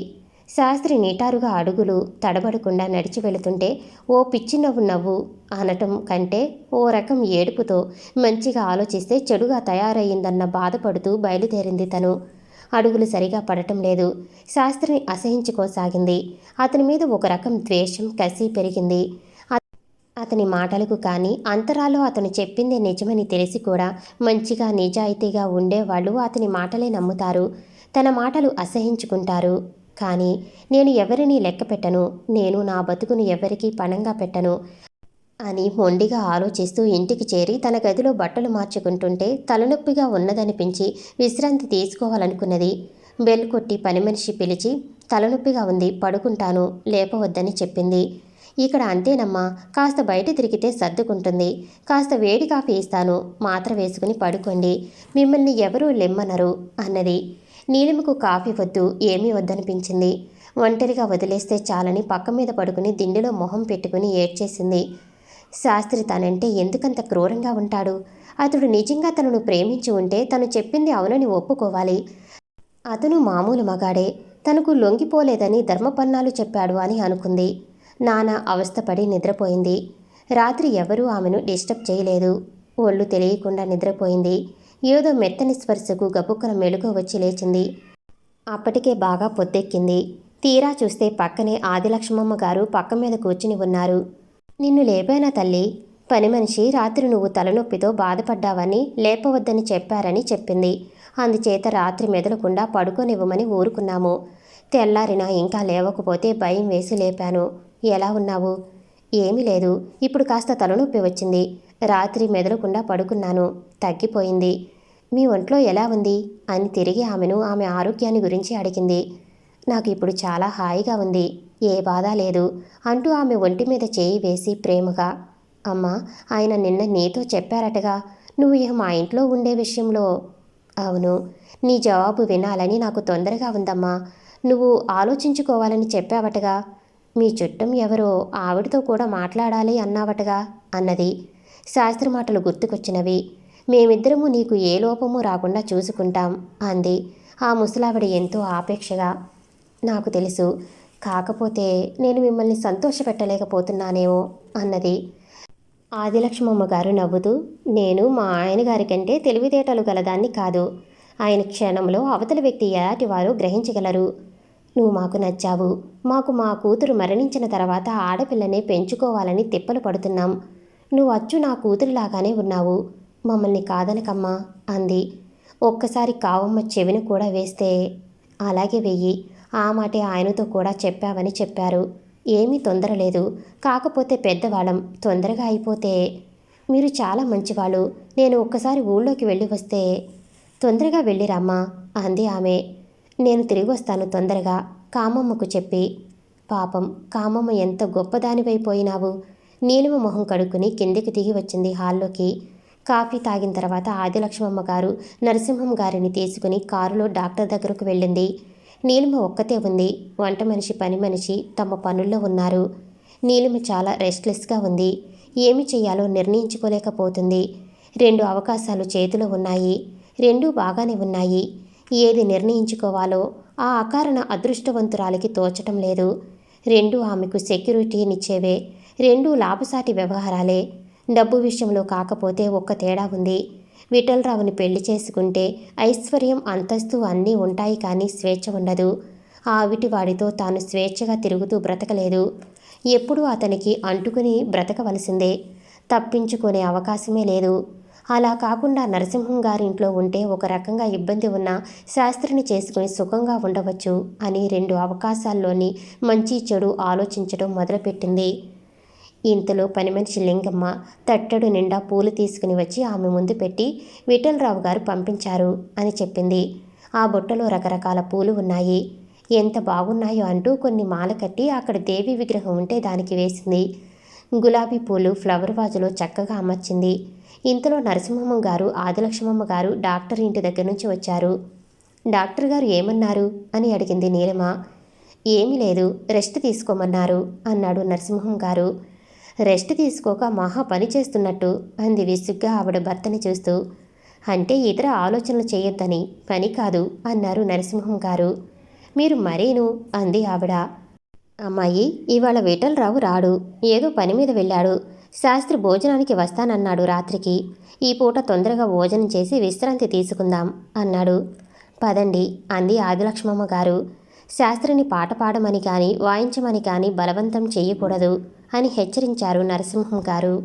[SPEAKER 1] శాస్త్రి నిటారుగా అడుగులు తడబడకుండా నడిచి వెళుతుంటే ఓ పిచ్చి నవ్వు అనటం కంటే ఓ రకం ఏడుపుతో మంచిగా ఆలోచిస్తే చెడుగా తయారయ్యిందన్న బాధపడుతూ బయలుదేరింది తను. అడుగులు సరిగా పడటం లేదు. శాస్త్రిని అసహించుకోసాగింది. అతని మీద ఒక రకం ద్వేషం కసి పెరిగింది. అతని మాటలకు కానీ అంతరాలో అతను చెప్పిందే నిజమని తెలిసి కూడా మంచిగా నిజాయితీగా ఉండేవాళ్ళు అతని మాటలే నమ్ముతారు, తన మాటలు అసహించుకుంటారు. కానీ నేను ఎవరినీ లెక్క పెట్టను, నేను నా బతుకును ఎవరికీ పణంగా పెట్టను అని మొండిగా ఆలోచిస్తూ ఇంటికి చేరి తన గదిలో బట్టలు మార్చుకుంటుంటే తలనొప్పిగా ఉన్నదనిపించి విశ్రాంతి తీసుకోవాలనుకున్నది. బెల్ కొట్టి పని మనిషి పిలిచి తలనొప్పిగా ఉంది, పడుకుంటాను, లేపవద్దని చెప్పింది. ఇక్కడ అంతేనమ్మా, కాస్త బయట తిరిగితే సర్దుకుంటుంది. కాస్త వేడి కాఫీ ఇస్తాను, మాత్ర వేసుకుని పడుకోండి, మిమ్మల్ని ఎవరూ లెమ్మనరు అన్నది. నీలిమకు కాఫీ వద్దు, ఏమీ వద్దనిపించింది. ఒంటరిగా వదిలేస్తే చాలని పక్క మీద పడుకుని దిండిలో మొహం పెట్టుకుని ఏడ్చేసింది. శాస్త్రి తనంటే ఎందుకంత క్రూరంగా ఉంటాడు? అతడు నిజంగా తనను ప్రేమించి ఉంటే తను చెప్పింది అవునని ఒప్పుకోవాలి. అతను మామూలు మగాడే, తనకు లొంగిపోలేదని ధర్మపన్నాలు చెప్పాడు అని అనుకుంది. నానా అవస్థపడి నిద్రపోయింది. రాత్రి ఎవరూ ఆమెను డిస్టర్బ్ చేయలేదు. ఒళ్ళు తెలియకుండా నిద్రపోయింది. ఏదో మెత్తని స్పర్శకు గబుక్కున మెలుగు వచ్చి లేచింది. అప్పటికే బాగా పొద్దెక్కింది. తీరా చూస్తే పక్కనే ఆదిలక్ష్మమ్మ గారు పక్క మీద కూర్చుని ఉన్నారు. నిన్ను లేపానా తల్లి? పని మనిషి రాత్రి నువ్వు తలనొప్పితో బాధపడ్డావని లేపవద్దని చెప్పారని చెప్పింది. అందుచేత రాత్రి మెదలకుండా పడుకోనివ్వమని ఊరుకున్నాము. తెల్లారినా ఇంకా లేవకపోతే భయం వేసి లేపాను. ఎలా ఉన్నావు? ఏమీ లేదు, ఇప్పుడు కాస్త తలనొప్పి వచ్చింది. రాత్రి మెదలకుండా పడుకున్నాను, తగ్గిపోయింది. మీ ఒంట్లో ఎలా ఉంది అని తిరిగి ఆమెను ఆమె ఆరోగ్యాన్ని గురించి అడిగింది. నాకు ఇప్పుడు చాలా హాయిగా ఉంది, ఏ బాధ లేదు అంటూ ఆమె ఒంటి మీద చేయి వేసి ప్రేమగా, అమ్మా, ఆయన నిన్న నీతో చెప్పారటగా, నువ్వు ఇక మా ఇంట్లో ఉండే విషయంలో. అవును, నీ జవాబు వినాలని నాకు తొందరగా ఉందమ్మా. నువ్వు ఆలోచించుకోవాలని చెప్పావటగా. మీ చుట్టం ఎవరో ఆవిడతో కూడా మాట్లాడాలి అన్నావటగా అన్నది. శాస్త్రి మాటలు గుర్తుకొచ్చినవి. మేమిద్దరము నీకు ఏ లోపము రాకుండా చూసుకుంటాం అంది ఆ ముసలావిడ ఎంతో ఆపేక్షగా. నాకు తెలుసు, కాకపోతే నేను మిమ్మల్ని సంతోషపెట్టలేకపోతున్నానేమో అన్నది. ఆదిలక్ష్మమ్మ గారు నవ్వుతూ, నేను మా ఆయన గారి కంటే తెలివితేటలు గలదాన్ని కాదు. ఆయన క్షణంలో అవతలి వ్యక్తి ఎలాంటివారో గ్రహించగలరు. నువ్వు మాకు నచ్చావు. మాకు మా కూతురు మరణించిన తర్వాత ఆడపిల్లనే పెంచుకోవాలని తిప్పలు పడుతున్నాం. నువ్వు అచ్చు నా కూతురిలాగానే ఉన్నావు. మమ్మల్ని కాదనకమ్మా అంది. ఒక్కసారి కావమ్మ చెవిని కూడా వేస్తే, అలాగే వెయ్యి, ఆ మాటే ఆయనతో కూడా చెప్పావని చెప్పారు. ఏమీ తొందర లేదు, కాకపోతే పెద్దవాళ్ళం, తొందరగా అయిపోతే. మీరు చాలా మంచివాళ్ళు. నేను ఒక్కసారి ఊళ్ళోకి వెళ్ళి వస్తే. తొందరగా వెళ్ళిరమ్మా అంది ఆమె. నేను తిరిగి వస్తాను తొందరగా కామమ్మకు చెప్పి. పాపం కామమ్మ ఎంత గొప్పదానివైపోయినావు. నీలిమ మొహం కడుక్కుని కిందికి దిగి వచ్చింది హాల్లోకి. కాఫీ తాగిన తర్వాత ఆదిలక్ష్మమ్మ గారు నరసింహం గారిని తీసుకుని కారులో డాక్టర్ దగ్గరకు వెళ్ళింది. నీలిమ ఒక్కతే ఉంది. వంట మనిషి, పని మనిషి తమ పనుల్లో ఉన్నారు. నీలిమ చాలా రెస్ట్లెస్గా ఉంది. ఏమి చెయ్యాలో నిర్ణయించుకోలేకపోతుంది. 2 అవకాశాలు చేతిలో ఉన్నాయి. రెండూ బాగానే ఉన్నాయి. ఏది నిర్ణయించుకోవాలో ఆ అకారణ అదృష్టవంతురాలికి తోచటం లేదు. రెండూ ఆమెకు సెక్యూరిటీనిచ్చేవే. రెండూ లాభసాటి వ్యవహారాలే. డబ్బు విషయంలో కాకపోతే ఒక్క తేడా ఉంది. విఠలరావుని పెళ్లి చేసుకుంటే ఐశ్వర్యం, అంతస్తు అన్నీ ఉంటాయి, కానీ స్వేచ్ఛ ఉండదు. ఆ విటివాడితో తాను స్వేచ్ఛగా తిరుగుతూ బ్రతకలేదు. ఎప్పుడూ అతనికి అంటుకుని బ్రతకవలసిందే. తప్పించుకునే అవకాశమే లేదు. అలా కాకుండా నరసింహం గారింట్లో ఉంటే ఒక రకంగా ఇబ్బంది ఉన్నా శాస్త్రిని చేసుకుని సుఖంగా ఉండవచ్చు అని 2 అవకాశాల్లోని మంచి చెడు ఆలోచించడం మొదలుపెట్టింది. ఇంతలో పని మనిషి లింగమ్మ తట్టెడు నిండా పూలు తీసుకుని వచ్చి ఆమె ముందు పెట్టి, విఠలరావు గారు పంపించారు అని చెప్పింది. ఆ బుట్టలో రకరకాల పూలు ఉన్నాయి. ఎంత బాగున్నాయో అంటూ కొన్ని మాల కట్టి అక్కడ దేవి విగ్రహం ఉంటే దానికి వేసింది. గులాబీ పూలు ఫ్లవర్ వాజులో చక్కగా అమర్చింది. ఇంతలో నరసింహమ్మ గారు, ఆదిలక్ష్మమ్మ గారు డాక్టర్ ఇంటి దగ్గర నుంచి వచ్చారు. డాక్టర్ గారు ఏమన్నారు అని అడిగింది నీలిమ. ఏమీ లేదు, రెస్ట్ తీసుకోమన్నారు అన్నాడు నరసింహం గారు. రెస్ట్ తీసుకోక మహా పని చేస్తున్నట్టు అంది విసుగ్గా ఆవిడ భర్తని చూస్తూ. అంటే ఇతర ఆలోచనలు చేయొద్దని, పని కాదు అన్నారు నరసింహం గారు. మీరు మరీను అంది ఆవిడ. అమ్మాయి, ఇవాళ విఠలరావు రాడు, ఏదో పని మీద వెళ్ళాడు. శాస్త్రి భోజనానికి వస్తానన్నాడు రాత్రికి. ఈ పూట తొందరగా భోజనం చేసి విశ్రాంతి తీసుకుందాం అన్నాడు. పదండి అంది ఆదిలక్ష్మమ్మ గారు. శాస్త్రిని పాట పాడమని కానీ వాయించమని కానీ బలవంతం చెయ్యకూడదు అని హెచ్చరించారు నరసింహం గారు.